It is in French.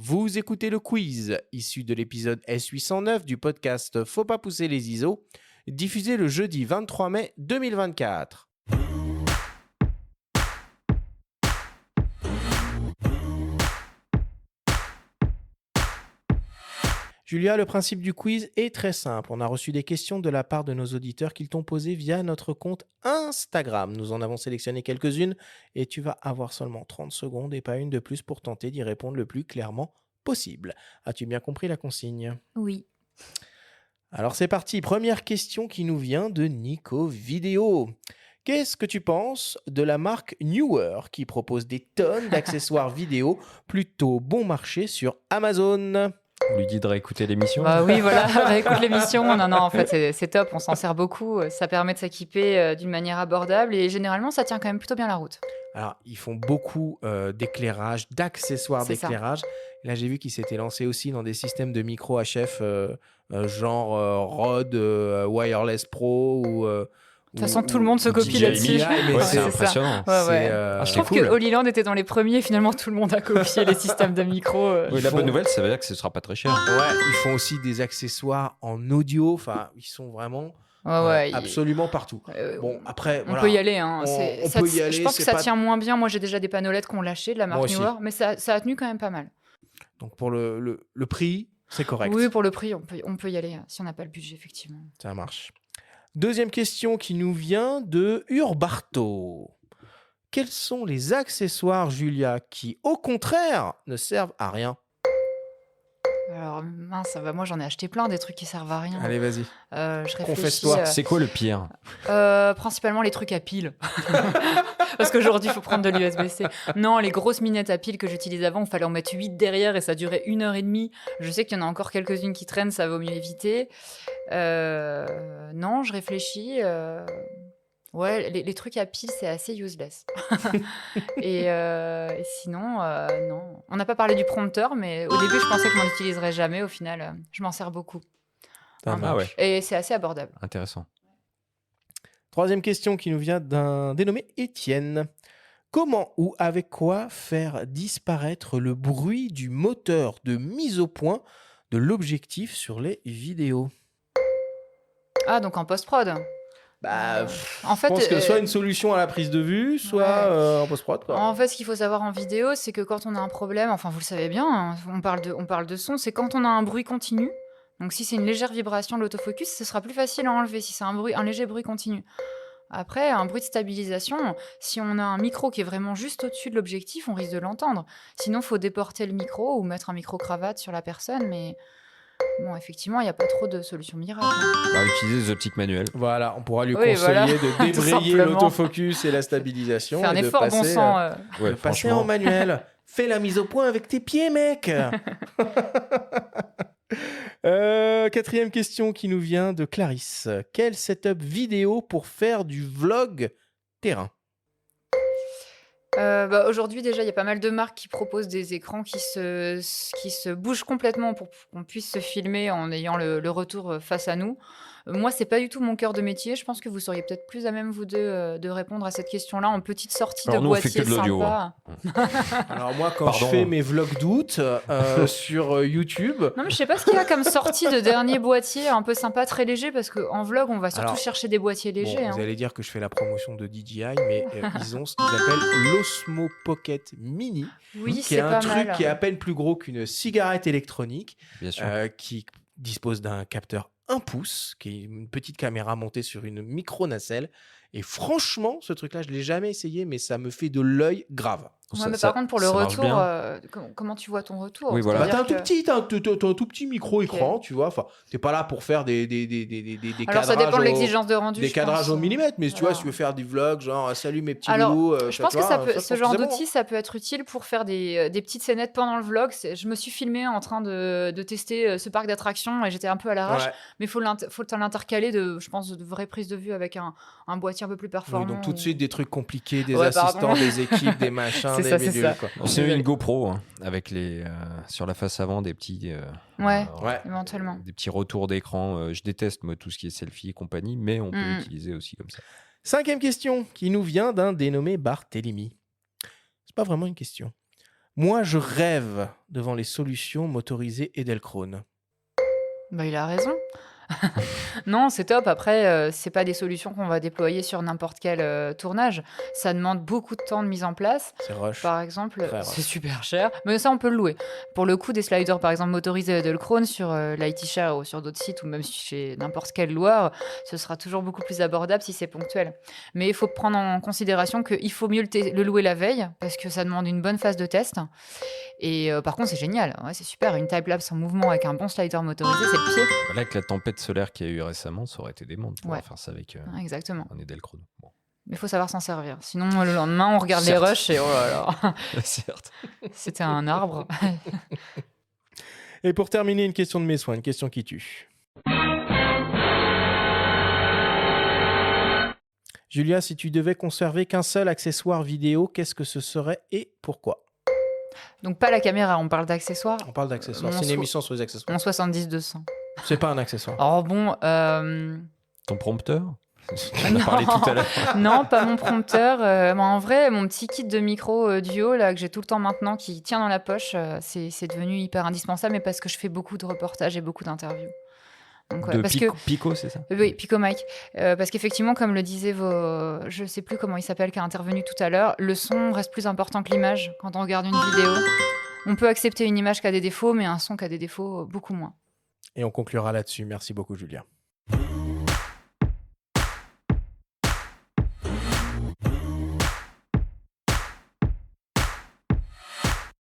Vous écoutez le quiz, issu de l'épisode S809 du podcast Faut pas pousser les ISO, diffusé le jeudi 23 mai 2024. Julia, le principe du quiz est très simple. On a reçu des questions de la part de nos auditeurs qu'ils t'ont posées via notre compte Instagram. Nous en avons sélectionné quelques-unes et tu vas avoir seulement 30 secondes et pas une de plus pour tenter d'y répondre le plus clairement possible. As-tu bien compris la consigne ? Oui. Alors c'est parti, première question qui nous vient de Nico Vidéo. Qu'est-ce que tu penses de la marque Newer qui propose des tonnes d'accessoires vidéo plutôt bon marché sur Amazon ? On lui dit de réécouter l'émission. Bah oui, voilà, réécoute l'émission. Non, en fait, c'est top, on s'en sert beaucoup. Ça permet de s'équiper d'une manière abordable et généralement, ça tient quand même plutôt bien la route. Alors, ils font beaucoup d'éclairage, d'accessoires C'est ça. d'éclairage. Là, j'ai vu qu'ils s'étaient lancés aussi dans des systèmes de micro HF genre Rode Wireless Pro ou... De toute façon, tout le monde se copie DJI, là-dessus. mais Ouais, c'est c'est ça. impressionnant. Ouais. c'est Je trouve cool. que Holy Land était dans les premiers. Finalement, tout le monde a copié les systèmes de micro. Oui, la bonne nouvelle, ça veut dire que ce sera pas très cher. Ouais, ils font aussi des accessoires en audio. Enfin, ils sont vraiment Ouais, absolument partout. Bon, après, on voilà. peut y aller. Hein. On peut y aller. Je pense que c'est ça pas- tient moins bien. Moi, j'ai déjà des panolettes qu'on lâché de la Moi marque aussi. Newer, mais ça a tenu quand même pas mal. Donc, pour le prix, c'est correct. Oui, pour le prix, on peut y aller si on n'a pas le budget, effectivement. Ça marche. Deuxième question qui nous vient de Urbarto. Quels sont les accessoires, Julia, qui, au contraire, ne servent à rien ? Alors, mince, moi j'en ai acheté plein des trucs qui servent à rien. Allez, vas-y. Je réfléchis. Confesse-toi. C'est quoi le pire ? Principalement les trucs à pile. Parce qu'aujourd'hui, il faut prendre de l'USB-C. Non, les grosses minettes à pile que j'utilisais avant, il fallait en mettre 8 derrière et ça durait 1h30. Je sais qu'il y en a encore quelques-unes qui traînent, ça vaut mieux éviter. Non, je réfléchis. Ouais, les trucs à pile, c'est assez useless. et sinon, non. On n'a pas parlé du prompteur, mais au début, je pensais que je m'en utiliserais jamais. Au final, je m'en sers beaucoup. Ça Ah marche. ouais. Et c'est assez abordable. Intéressant. Troisième question qui nous vient d'un dénommé Étienne. Comment ou avec quoi faire disparaître le bruit du moteur de mise au point de l'objectif sur les vidéos ? Ah, donc en post-prod. Bah, En fait, je pense que soit une solution à la prise de vue, soit en post-prod, quoi. En fait, ce qu'il faut savoir en vidéo, c'est que quand on a un problème, enfin vous le savez bien, hein, on parle de son, c'est quand on a un bruit continu. Donc si c'est une légère vibration de l'autofocus, ce sera plus facile à enlever si c'est un léger bruit continu. Après, un bruit de stabilisation, si on a un micro qui est vraiment juste au-dessus de l'objectif, on risque de l'entendre. Sinon, il faut déporter le micro ou mettre un micro-cravate sur la personne, mais bon, effectivement, il n'y a pas trop de solutions miracles. Bah, utiliser des optiques manuelles. Voilà, on pourra lui Oui, conseiller voilà. de Tout débrayer simplement. l'autofocus et la stabilisation. Faire un et de effort bon passer, sang. Ouais, de passer franchement. en manuel. Fais la mise au point avec tes pieds, mec. Quatrième question qui nous vient de Clarisse. Quel setup vidéo pour faire du vlog terrain ? Aujourd'hui, déjà, il y a pas mal de marques qui proposent des écrans qui se bougent complètement pour qu'on puisse se filmer en ayant le retour face à nous. Moi, c'est pas du tout mon cœur de métier. Je pense que vous seriez peut-être plus à même, vous deux, de répondre à cette question-là en petite sortie Alors de nous, on fait boîtier que de l'audio, sympa. Alors moi, quand je Pardon. fais mes vlogs d'août sur YouTube, Non, mais je sais pas ce qu'il y a comme sortie de dernier boîtier un peu sympa, très léger, parce qu'en vlog, on va surtout Alors, chercher des boîtiers bon, légers. vous allez dire que je fais la promotion de DJI, mais ils ont ce qu'ils appellent l'Osmo Pocket Mini, Oui, qui c'est est un pas truc mal. qui est à peine plus gros qu'une cigarette électronique, Bien sûr. qui dispose d'un capteur 1 pouce, qui est une petite caméra montée sur une micro-nacelle. Et franchement, ce truc-là, je ne l'ai jamais essayé, mais ça me fait de l'œil grave. Ouais, Ça- mais ça- par contre, pour le ça marche retour, bien. comment tu vois ton retour? Oui, voilà. Bah, t'as un C'est-à-dire t'as un tout petit micro-écran, tu vois. Enfin, t'es pas là pour faire des Alors, ça cadrages dépend de l'exigence de rendu. des je cadrages pense. au millimètre, mais tu vois, Voilà. si tu veux faire des vlogs, genre salut mes petits Alors, loulous, je pense que tu vois, ce je genre pense que c'est d'outil, ça peut être utile pour faire des petites scénettes pendant le vlog. Je me suis filmée en train de tester ce parc d'attractions et j'étais un peu à bon. l'arrache. Ouais. Mais il faut l'intercaler je pense, de vraies prises de vue avec un boîtier un peu plus Oui, performant. donc tout de suite des trucs compliqués, des Ouais, assistants, pardon. des équipes, des machins, C'est des ça, c'est bidules, ça. quoi. C'est une GoPro hein, avec sur la face avant des petits, Ouais, Ouais. éventuellement. des petits retours d'écran. Je déteste moi tout ce qui est selfie et compagnie, mais on peut Mhm. l'utiliser aussi comme ça. Cinquième question qui nous vient d'un dénommé Barthélemy. C'est pas vraiment une question. Moi, je rêve devant les solutions motorisées Edelkrone. Bah, il a raison. Non, c'est top. Après, c'est pas des solutions qu'on va déployer sur n'importe quel tournage. Ça demande beaucoup de temps de mise en place. C'est rush. Par exemple, Très c'est rush. super cher, mais ça, on peut le louer. Pour le coup, des sliders, par exemple, motorisés Edelkrone sur l'IT-Share ou sur d'autres sites, ou même chez n'importe quel loueur, ce sera toujours beaucoup plus abordable si c'est ponctuel. Mais il faut prendre en considération qu'il faut mieux le louer la veille, parce que ça demande une bonne phase de test. Et par contre, c'est génial. Ouais, c'est super. Une time-lapse en mouvement avec un bon slider motorisé, c'est le pied. Là, avec la tempête solaire qu'il y a eu récemment, ça aurait été dément de pouvoir Ouais. faire ça avec Ouais, exactement. un Edelkrone. Bon. Mais il faut savoir s'en servir. Sinon, le lendemain, on regarde Certes. les rushs et oh là là, Certes. c'était un arbre. Et pour terminer, une question de mes soins, une question qui tue. Julia, si tu devais conserver qu'un seul accessoire vidéo, qu'est-ce que ce serait et pourquoi? Donc, pas la caméra, on parle d'accessoires. On parle d'accessoires. Mon C'est une so- émission sur les accessoires. Mon 70-200. C'est pas un accessoire. Alors bon, Ton prompteur? On en a parlé tout à l'heure. non, pas mon prompteur. Mais en vrai, mon petit kit de micro duo là, que j'ai tout le temps maintenant, qui tient dans la poche, c'est devenu hyper indispensable, mais parce que je fais beaucoup de reportages et beaucoup d'interviews. Donc, De parce Pico, c'est ça? Oui, Pico Mike. Parce qu'effectivement, comme le disait je sais plus comment il s'appelle, qui a intervenu tout à l'heure, le son reste plus important que l'image quand on regarde une vidéo. On peut accepter une image qui a des défauts, mais un son qui a des défauts beaucoup moins. Et on conclura là-dessus. Merci beaucoup, Julia.